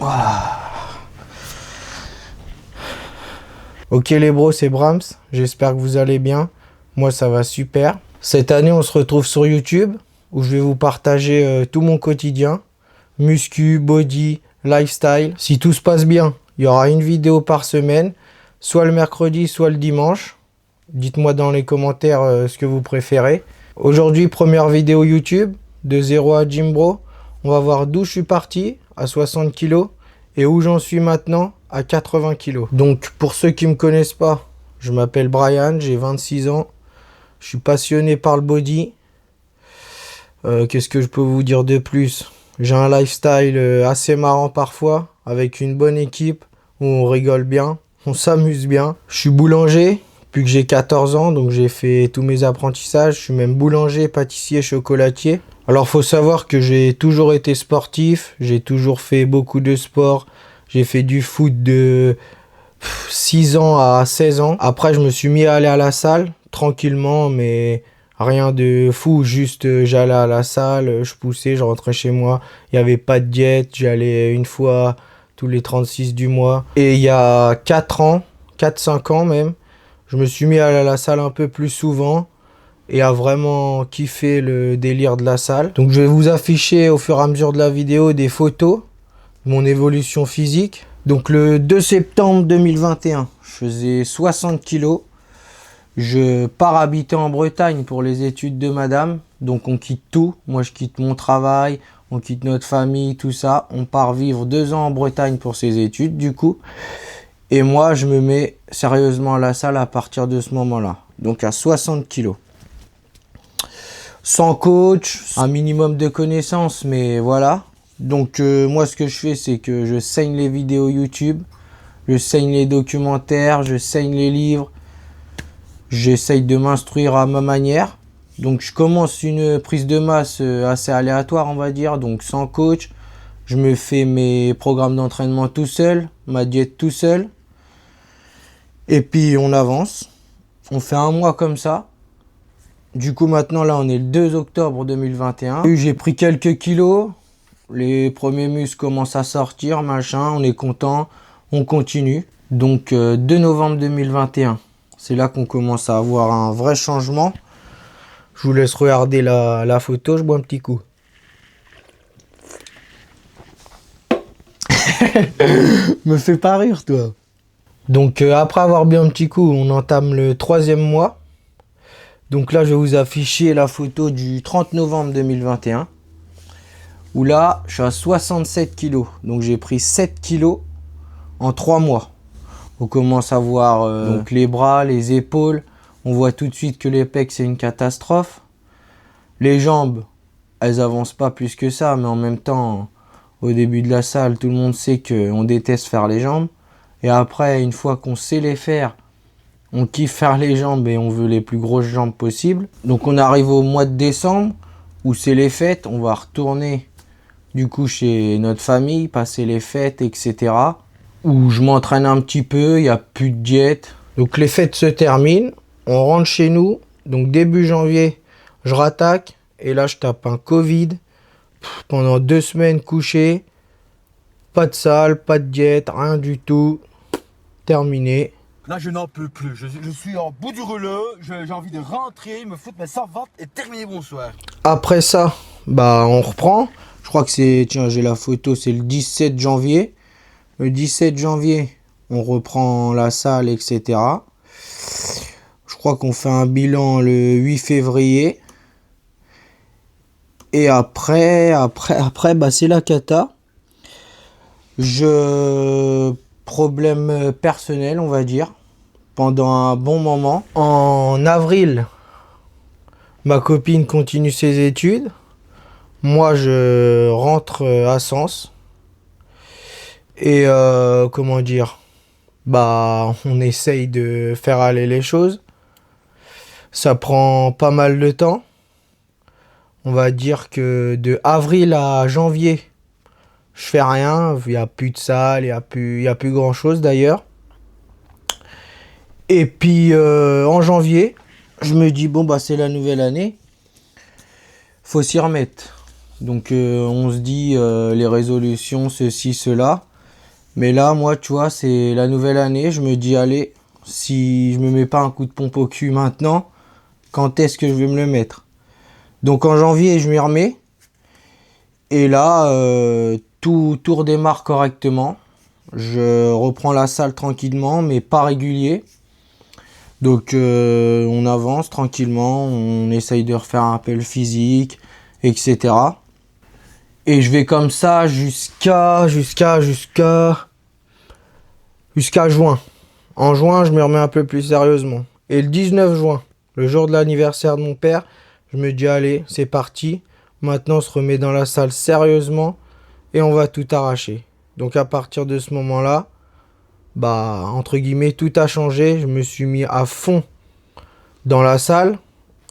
Ouah. Ok les bros, c'est Brahms, j'espère que vous allez bien. Moi ça va super. Cette année on se retrouve sur YouTube où je vais vous partager tout mon quotidien. Muscu, body, lifestyle. Si tout se passe bien, il y aura une vidéo par semaine, soit le mercredi, soit le dimanche. Dites-moi dans les commentaires ce que vous préférez. Aujourd'hui, première vidéo YouTube, de 0 à Gym Bro. On va voir d'où je suis parti, à 60 kg, et où j'en suis maintenant, à 80 kg. Donc, pour ceux qui ne me connaissent pas, je m'appelle Brian, j'ai 26 ans. Je suis passionné par le body. Qu'est-ce que je peux vous dire de plus? J'ai un lifestyle assez marrant parfois, avec une bonne équipe, où on rigole bien, on s'amuse bien. Je suis boulanger, depuis que j'ai 14 ans, donc j'ai fait tous mes apprentissages. Je suis même boulanger, pâtissier, chocolatier. Alors faut savoir que j'ai toujours été sportif, j'ai toujours fait beaucoup de sport. J'ai fait du foot de 6 ans à 16 ans. Après je me suis mis à aller à la salle, tranquillement, mais rien de fou, juste j'allais à la salle, je poussais, je rentrais chez moi. Il n'y avait pas de diète, j'allais une fois tous les 36 du mois. Et il y a 4 ans, 4-5 ans même, je me suis mis à aller à la salle un peu plus souvent et à vraiment kiffer le délire de la salle. Donc je vais vous afficher au fur et à mesure de la vidéo des photos de mon évolution physique. Donc le 2 septembre 2021, je faisais 60 kg. Je pars habiter en Bretagne pour les études de madame. Donc on quitte tout. Moi je quitte mon travail, on quitte notre famille, tout ça. On part vivre 2 ans en Bretagne pour ses études du coup. Et moi je me mets sérieusement à la salle à partir de ce moment-là. Donc à 60 kg. Sans coach, un minimum de connaissances, mais voilà. Donc moi ce que je fais, c'est que je saigne les vidéos YouTube, je saigne les documentaires, je saigne les livres. J'essaye de m'instruire à ma manière. Donc je commence une prise de masse assez aléatoire, on va dire, donc sans coach. Je me fais mes programmes d'entraînement tout seul, ma diète tout seul. Et puis on avance. On fait un mois comme ça. Du coup maintenant là on est le 2 octobre 2021. J'ai pris quelques kilos. Les premiers muscles commencent à sortir, machin. On est content. On continue. Donc 2 novembre 2021. C'est là qu'on commence à avoir un vrai changement. Je vous laisse regarder la photo. Je bois un petit coup. Me fais pas rire toi. Donc après avoir bu un petit coup, on entame le 3e mois. Donc là, je vais vous afficher la photo du 30 novembre 2021. Où là, je suis à 67 kg. Donc j'ai pris 7 kg en 3 mois. On commence à voir donc les bras, les épaules. On voit tout de suite que les pecs, c'est une catastrophe. Les jambes, elles avancent pas plus que ça. Mais en même temps, au début de la salle, tout le monde sait qu'on déteste faire les jambes. Et après, une fois qu'on sait les faire, on kiffe faire les jambes et on veut les plus grosses jambes possibles. Donc on arrive au mois de décembre où c'est les fêtes. On va retourner du coup chez notre famille, passer les fêtes, etc. Où je m'entraîne un petit peu, il n'y a plus de diète. Donc les fêtes se terminent, on rentre chez nous. Donc début janvier, je rattaque. Et là, je tape un Covid. Pendant 2 semaines couché. Pas de salle, pas de diète, rien du tout. Terminé. Là, je n'en peux plus. Je suis en bout du rouleau. J'ai envie de rentrer, me foutre mes savates et terminer bonsoir. Après ça, bah on reprend. Je crois que c'est... Tiens, j'ai la photo, c'est le 17 janvier. Le 17 janvier, on reprend la salle, etc. Je crois qu'on fait un bilan le 8 février. Et après, bah c'est la cata. Problème personnel, on va dire, pendant un bon moment. En avril, ma copine continue ses études. Moi, je rentre à Sens. Et comment dire, bah on essaye de faire aller les choses. Ça prend pas mal de temps. On va dire que de avril à janvier, je fais rien. Il n'y a plus de salle, il y a plus grand chose d'ailleurs. Et puis en janvier, je me dis bon bah c'est la nouvelle année. Faut s'y remettre. Donc on se dit les résolutions, ceci, cela. Mais là, moi, tu vois, c'est la nouvelle année. Je me dis, allez, si je me mets pas un coup de pompe au cul maintenant, quand est-ce que je vais me le mettre? Donc en janvier, je m'y remets. Et là, tout redémarre correctement. Je reprends la salle tranquillement, mais pas régulier. Donc on avance tranquillement, on essaye de refaire un peu le physique, etc. Et je vais comme ça jusqu'à juin. En juin, je me remets un peu plus sérieusement. Et le 19 juin, le jour de l'anniversaire de mon père, je me dis allez, c'est parti. Maintenant, on se remet dans la salle sérieusement et on va tout arracher. Donc à partir de ce moment-là, bah entre guillemets, tout a changé. Je me suis mis à fond dans la salle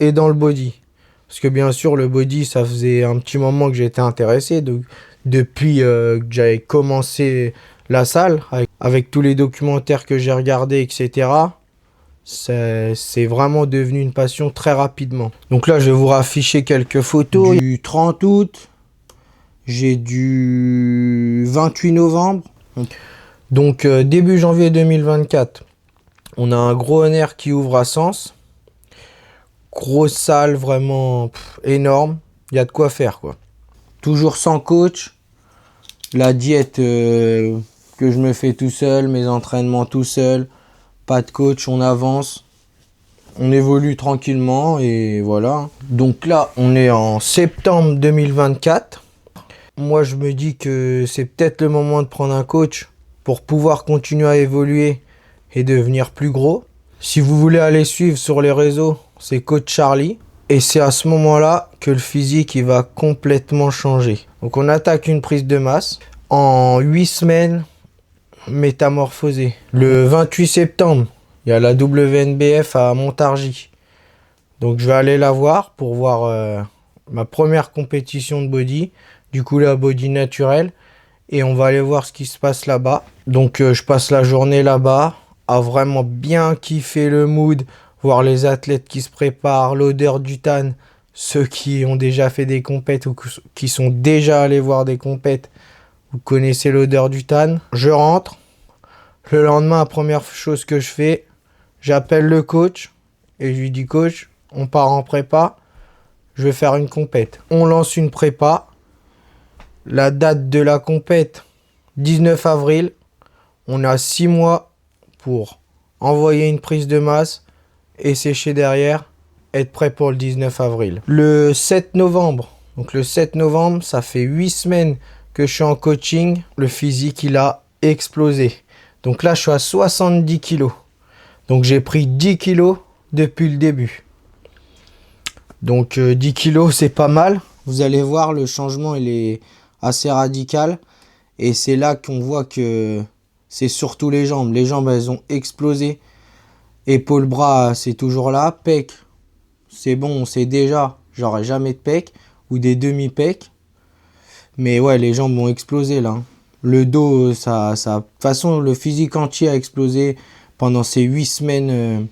et dans le body. Parce que bien sûr, le body, ça faisait un petit moment que j'étais intéressé. Donc, depuis que j'avais commencé la salle, avec tous les documentaires que j'ai regardés, etc., c'est vraiment devenu une passion très rapidement. Donc là, je vais vous rafficher quelques photos. Du 30 août, j'ai du 28 novembre. Donc début janvier 2024, on a un gros honneur qui ouvre à Sens. Grosse salle, vraiment énorme. Il y a de quoi faire, quoi. Toujours sans coach. La diète que je me fais tout seul, mes entraînements tout seul. Pas de coach, on avance. On évolue tranquillement et voilà. Donc là, on est en septembre 2024. Moi, je me dis que c'est peut-être le moment de prendre un coach pour pouvoir continuer à évoluer et devenir plus gros. Si vous voulez aller suivre sur les réseaux, c'est Coach Charlie. Et c'est à ce moment-là que le physique il va complètement changer. Donc on attaque une prise de masse. En 8 semaines, métamorphosé. Le 28 septembre, il y a la WNBF à Montargis. Donc je vais aller la voir pour voir ma première compétition de body. Du coup la body naturelle. Et on va aller voir ce qui se passe là-bas. Donc je passe la journée là-bas à vraiment bien kiffer le mood, voir les athlètes qui se préparent, l'odeur du tan, ceux qui ont déjà fait des compètes ou qui sont déjà allés voir des compètes, vous connaissez l'odeur du tan. Je rentre, le lendemain, la première chose que je fais, j'appelle le coach et je lui dis coach, on part en prépa, je vais faire une compète. On lance une prépa, la date de la compète, 19 avril, on a 6 mois pour envoyer une prise de masse et sécher derrière, être prêt pour le 19 avril. Le 7 novembre, donc le 7 novembre, ça fait 8 semaines que je suis en coaching. Le physique, il a explosé. Donc là, je suis à 70 kilos. Donc j'ai pris 10 kilos depuis le début. Donc 10 kilos, c'est pas mal. Vous allez voir, le changement, il est assez radical. Et c'est là qu'on voit que c'est surtout les jambes. Les jambes, elles ont explosé. Épaules, bras, c'est toujours là. Pec, c'est bon, on sait déjà. J'aurai jamais de pec ou des demi-pecs. Mais ouais, les jambes ont explosé là. Le dos, ça... De toute façon, le physique entier a explosé pendant ces 8 semaines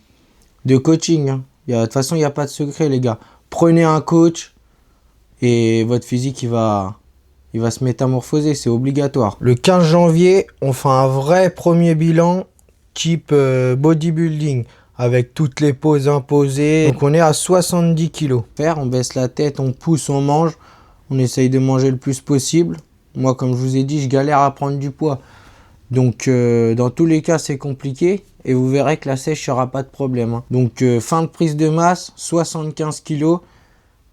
de coaching. Hein. De toute façon, il n'y a pas de secret, les gars. Prenez un coach et votre physique, il va se métamorphoser, c'est obligatoire. Le 15 janvier, on fait un vrai premier bilan type bodybuilding avec toutes les poses imposées. Donc on est à 70 kilos. On baisse la tête, on pousse, on mange. On essaye de manger le plus possible. Moi, comme je vous ai dit, je galère à prendre du poids. Donc dans tous les cas, c'est compliqué. Et vous verrez que la sèche, il n'y aura pas de problème. Hein. Donc fin de prise de masse, 75 kilos.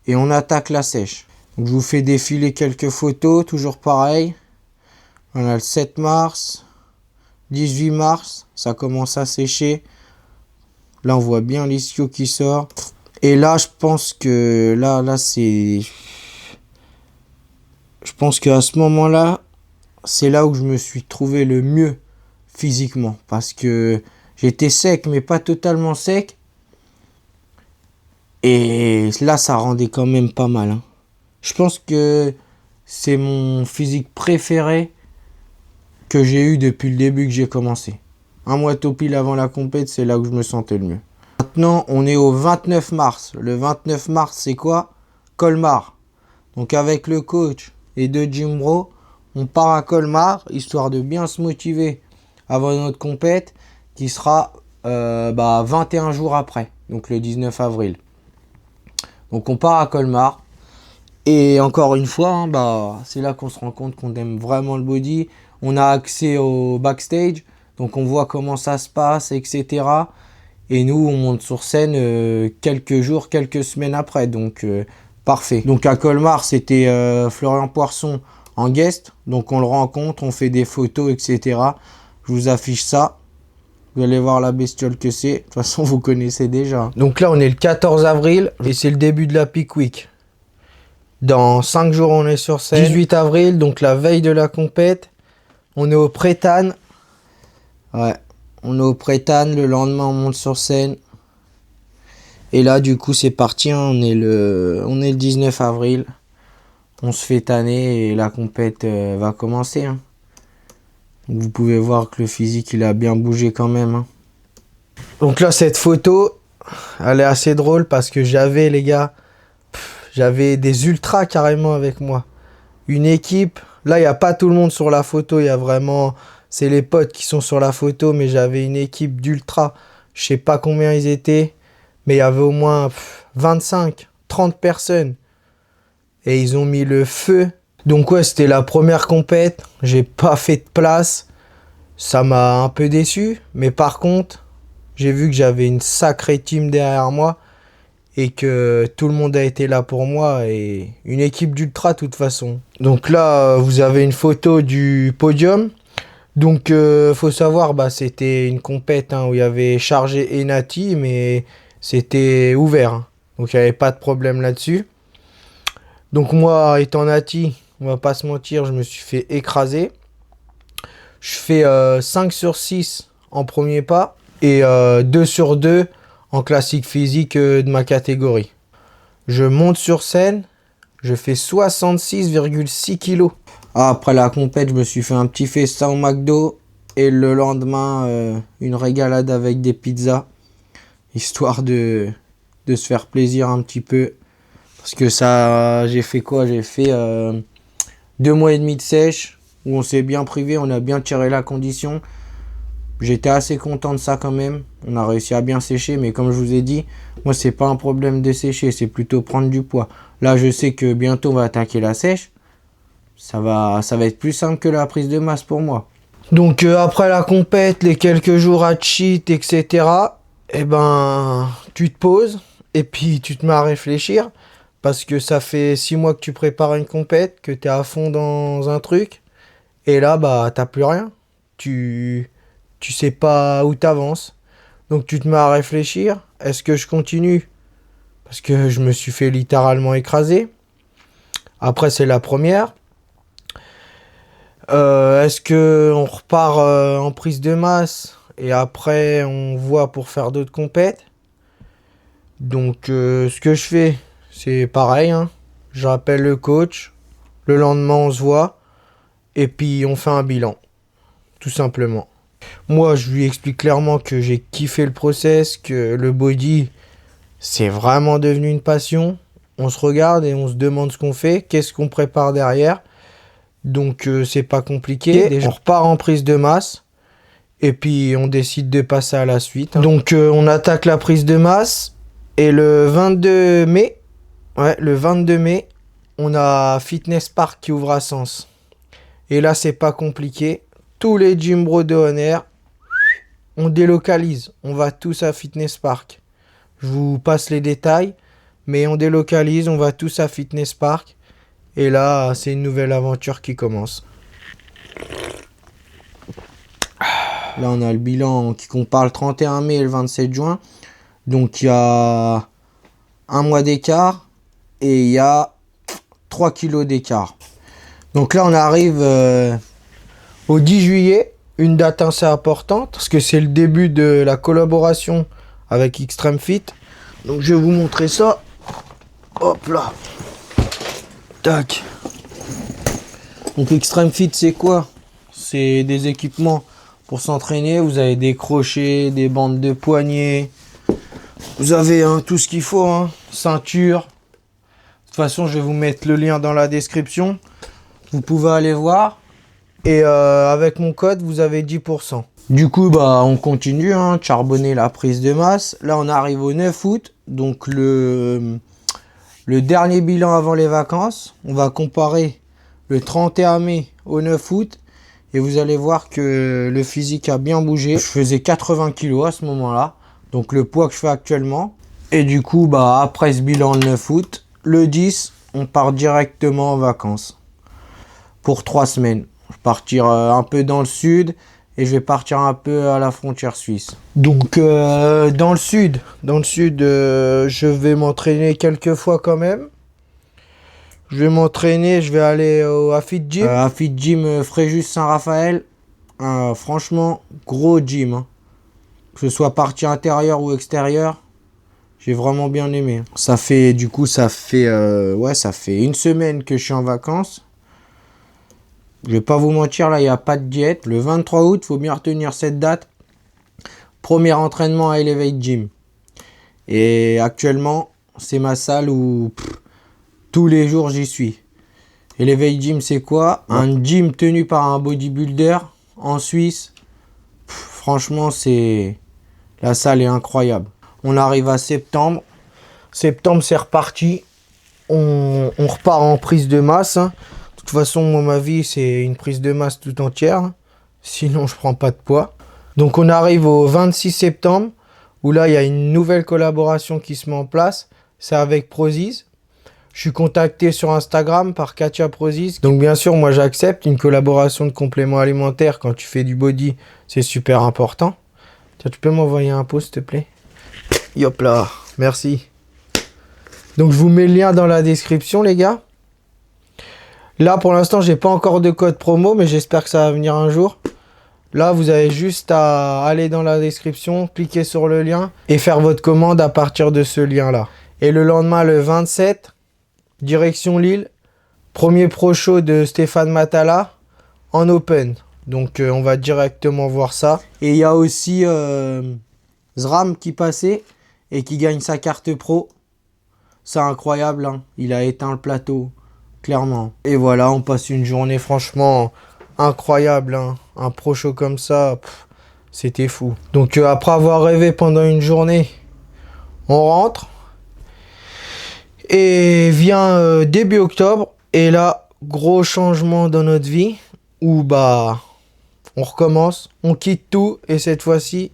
Et on attaque la sèche. Donc, je vous fais défiler quelques photos, toujours pareil. On a le 7 mars, 18 mars, ça commence à sécher. Là, on voit bien l'ischio qui sort. Et là, je pense que là c'est... Je pense qu'à ce moment-là, c'est là où je me suis trouvé le mieux physiquement. Parce que j'étais sec, mais pas totalement sec. Et là, ça rendait quand même pas mal. Hein. Je pense que c'est mon physique préféré que j'ai eu depuis le début que j'ai commencé. Un mois tout pile avant la compète, c'est là où je me sentais le mieux. Maintenant, on est au 29 mars. Le 29 mars, c'est quoi? Colmar. Donc avec le coach et deux gym bros, on part à Colmar, histoire de bien se motiver avant notre compète, qui sera 21 jours après, donc le 19 avril. Donc on part à Colmar. Et encore une fois, hein, c'est là qu'on se rend compte qu'on aime vraiment le body. On a accès au backstage, donc on voit comment ça se passe, etc. Et nous, on monte sur scène quelques jours, quelques semaines après, donc parfait. Donc à Colmar, c'était Florian Poisson en guest, donc on le rencontre, on fait des photos, etc. Je vous affiche ça. Vous allez voir la bestiole que c'est. De toute façon, vous connaissez déjà. Donc là, on est le 14 avril et c'est le début de la Peak Week. Dans 5 jours, on est sur scène. 18 avril, donc la veille de la compète. On est au Prétane. Ouais, on est au Prétane. Le lendemain, on monte sur scène. Et là, du coup, c'est parti. Hein, on est le 19 avril. On se fait tanner et la compète va commencer. Hein. Donc, vous pouvez voir que le physique, il a bien bougé quand même. Hein. Donc là, cette photo, elle est assez drôle parce que j'avais, les gars... J'avais des ultras carrément avec moi. Une équipe. Là, il n'y a pas tout le monde sur la photo. Il y a vraiment... C'est les potes qui sont sur la photo. Mais j'avais une équipe d'ultras. Je sais pas combien ils étaient. Mais il y avait au moins 25, 30 personnes. Et ils ont mis le feu. Donc ouais, c'était la première compète. J'ai pas fait de place. Ça m'a un peu déçu. Mais par contre, j'ai vu que j'avais une sacrée team derrière moi. Et que tout le monde a été là pour moi et une équipe d'ultra de toute façon. Donc là, vous avez une photo du podium. Donc, faut savoir, c'était une compète où il y avait Chargé et Nati, mais c'était ouvert. Hein. Donc, il n'y avait pas de problème là-dessus. Donc, moi, étant Nati, on va pas se mentir, je me suis fait écraser. Je fais 5 sur 6 en premier pas et 2 sur 2 en classique physique de ma catégorie. Je monte sur scène, je fais 66,6 kg. Après la compète, je me suis fait un petit festin au McDo et le lendemain, une régalade avec des pizzas, histoire de se faire plaisir un petit peu. Parce que ça, j'ai fait quoi? J'ai fait 2 mois et demi de sèche où on s'est bien privé, on a bien tiré la condition. J'étais assez content de ça quand même. On a réussi à bien sécher, mais comme je vous ai dit, moi c'est pas un problème de sécher, c'est plutôt prendre du poids. Là, je sais que bientôt on va attaquer la sèche. Ça va être plus simple que la prise de masse pour moi. Donc après la compète, les quelques jours à cheat, etc. Tu te poses et puis tu te mets à réfléchir parce que ça fait 6 mois que tu prépares une compète, que tu es à fond dans un truc et là t'as plus rien. Tu sais pas où t'avances. Donc tu te mets à réfléchir. Est-ce que je continue? Parce que je me suis fait littéralement écraser. Après, c'est la première. Est-ce que on repart en prise de masse et après on voit pour faire d'autres compètes? Donc ce que je fais, c'est pareil. Hein. J'appelle le coach. Le lendemain, on se voit. Et puis on fait un bilan. Tout simplement. Moi, je lui explique clairement que j'ai kiffé le process, que le body, c'est vraiment devenu une passion. On se regarde et on se demande ce qu'on fait, qu'est-ce qu'on prépare derrière. Donc, c'est pas compliqué. Déjà, on repart en prise de masse et puis on décide de passer à la suite. Hein. Donc, on attaque la prise de masse et le 22 mai, on a Fitness Park qui ouvre à Sens. Et là, c'est pas compliqué. Tous les gym bros de Honor, on délocalise. On va tous à Fitness Park. Je vous passe les détails, mais on délocalise, on va tous à Fitness Park. Et là, c'est une nouvelle aventure qui commence. Là, on a le bilan qui compare le 31 mai et le 27 juin. Donc, il y a un mois d'écart et il y a 3 kilos d'écart. Donc là, on arrive au 10 juillet, une date assez importante, parce que c'est le début de la collaboration avec Extreme Fit. Donc je vais vous montrer ça. Hop là. Tac. Donc Extreme Fit, c'est quoi? C'est des équipements pour s'entraîner. Vous avez des crochets, des bandes de poignets. Vous avez tout ce qu'il faut, hein. Ceinture. De toute façon, je vais vous mettre le lien dans la description. Vous pouvez aller voir. Et avec mon code, vous avez 10%. Du coup, bah, on continue, hein, de charbonner la prise de masse. Là, on arrive au 9 août, donc le dernier bilan avant les vacances. On va comparer le 31 mai au 9 août. Et vous allez voir que le physique a bien bougé. Je faisais 80 kg à ce moment-là. Donc le poids que je fais actuellement. Et du coup, bah, après ce bilan le 9 août, le 10, on part directement en vacances. Pour 3 semaines. Je vais partir un peu dans le sud. Et je vais partir un peu à la frontière suisse. Donc dans le sud, je vais m'entraîner quelques fois quand même. Je vais m'entraîner, je vais aller à Fit Gym. À Fit Gym Fréjus Saint-Raphaël. Franchement, gros gym. Hein. Que ce soit partie intérieure ou extérieure. J'ai vraiment bien aimé. Ça fait une semaine que je suis en vacances. Je vais pas vous mentir, là, il n'y a pas de diète. Le 23 août, il faut bien retenir cette date. Premier entraînement à Elevate Gym. Et actuellement, c'est ma salle où tous les jours j'y suis. Elevate Gym, c'est quoi? Un gym tenu par un bodybuilder en Suisse. Franchement, la salle est incroyable. On arrive à septembre. Septembre, c'est reparti. On repart en prise de masse. Hein. De toute façon, moi, ma vie, c'est une prise de masse tout entière. Sinon, je prends pas de poids. Donc, on arrive au 26 septembre, où là, il y a une nouvelle collaboration qui se met en place. C'est avec Prozis. Je suis contacté sur Instagram par Katia Prozis. Donc, bien sûr, moi, j'accepte une collaboration de compléments alimentaires quand tu fais du body. C'est super important. Tiens, tu peux m'envoyer un pot, s'il te plaît? Yop là, merci. Donc, je vous mets le lien dans la description, les gars. Là, pour l'instant, j'ai pas encore de code promo, mais j'espère que ça va venir un jour. Là, vous avez juste à aller dans la description, cliquer sur le lien et faire votre commande à partir de ce lien-là. Et le lendemain, le 27, direction Lille, premier pro show de Stéphane Matala en open. Donc, on va directement voir ça. Et il y a aussi Zram qui passait et qui gagne sa carte pro. C'est incroyable, hein. Il a éteint le plateau. Clairement. Et voilà, on passe une journée franchement incroyable. Hein. Un pro show comme ça, c'était fou. Donc après avoir rêvé pendant une journée, on rentre. Et vient début octobre. Et là, gros changement dans notre vie. Où bah, on recommence, on quitte tout. Et cette fois-ci,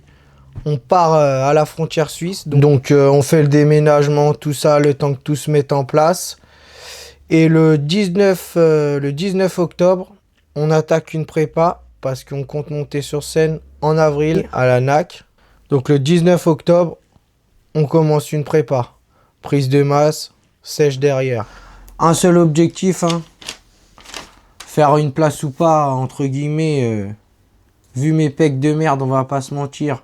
on part à la frontière suisse. Donc on fait le déménagement, tout ça, le temps que tout se mette en place. Et le 19 octobre, on attaque une prépa parce qu'on compte monter sur scène en avril à la NAC. Donc le 19 octobre, on commence une prépa. Prise de masse, sèche derrière. Un seul objectif, hein, faire une place ou pas, entre guillemets. Vu mes pecs de merde, on va pas se mentir,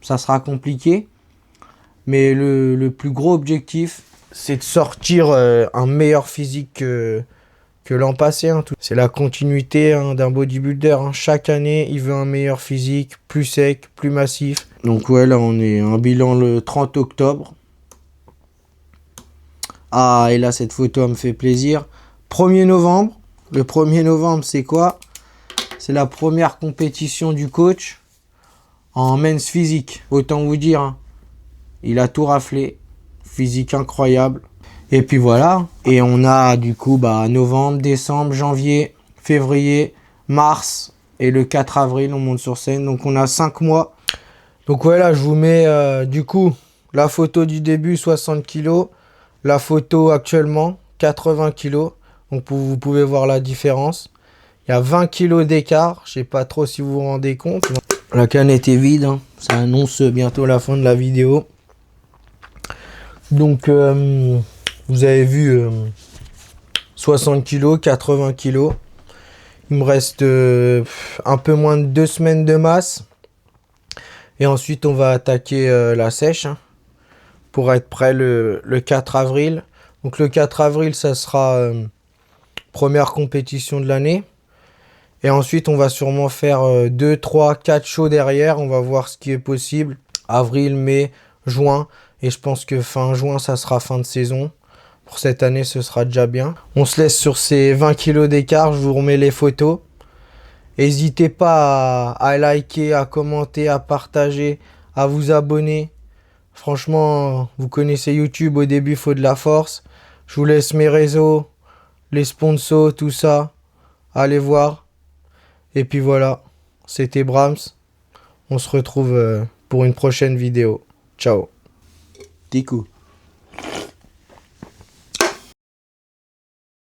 ça sera compliqué. Mais le plus gros objectif, c'est de sortir un meilleur physique que l'an passé. Hein. C'est la continuité hein, d'un bodybuilder. Hein. Chaque année, il veut un meilleur physique, plus sec, plus massif. Donc ouais, là, on est un bilan le 30 octobre. Ah, et là, cette photo, elle me fait plaisir. 1er novembre. Le 1er novembre, c'est quoi? C'est la première compétition du coach en men's physique. Autant vous dire, hein, il a tout raflé. Physique incroyable. Et puis voilà. Et on a du coup novembre, décembre, janvier, février, mars et le 4 avril on monte sur scène. Donc on a 5 mois. Donc voilà, je vous mets du coup la photo du début 60 kg. La photo actuellement 80 kg. Donc vous pouvez voir la différence. Il y a 20 kg d'écart. Je sais pas trop si vous vous rendez compte. La canette est vide. Hein. Ça annonce bientôt la fin de la vidéo. Donc, vous avez vu 60 kg, 80 kg. Il me reste un peu moins de 2 semaines de masse. Et ensuite, on va attaquer la sèche hein, pour être prêt le 4 avril. Donc, le 4 avril, ça sera première compétition de l'année. Et ensuite, on va sûrement faire 2, 3, 4 shows derrière. On va voir ce qui est possible. Avril, mai, juin. Et je pense que fin juin, ça sera fin de saison. Pour cette année, ce sera déjà bien. On se laisse sur ces 20 kg d'écart. Je vous remets les photos. N'hésitez pas à liker, à commenter, à partager, à vous abonner. Franchement, vous connaissez YouTube, au début, il faut de la force. Je vous laisse mes réseaux, les sponsors, tout ça. Allez voir. Et puis voilà, c'était Brahms. On se retrouve pour une prochaine vidéo. Ciao. Tikou.